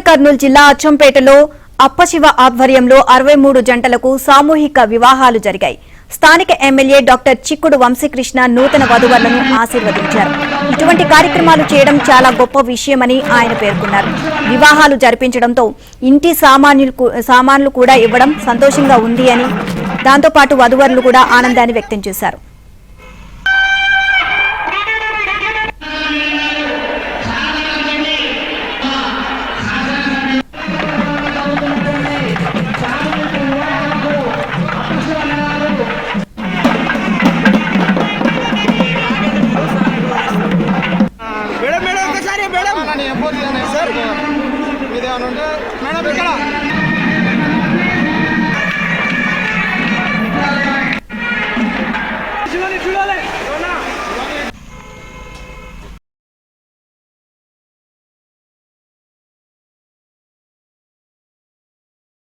కర్నూలు జిల్లా అచ్చంపేటలో అప్పశివ ఆధ్వర్యంలో 63 జంటలకు సామూహిక వివాహాలు జరిగాయి. స్థానిక ఎమ్మెల్యే డాక్టర్ చిక్కుడు వంశీకృష్ణ నూతన వధువరులను ఆశీర్వదించారు. ఇటువంటి కార్యక్రమాలు చేయడం చాలా గొప్ప విషయమని ఆయన పేర్కొన్నారు. వివాహాలు జరిపించడంతో ఇంటి సామాన్లు కూడా ఇవ్వడం సంతోషంగా ఉంది అని, దాంతోపాటు వధువరులు కూడా ఆనందాన్ని వ్యక్తం చేశారు. మేడం ఒకసారి మేడం సార్ మీదేమన్నా ఉంటే మేడం ఇక్కడ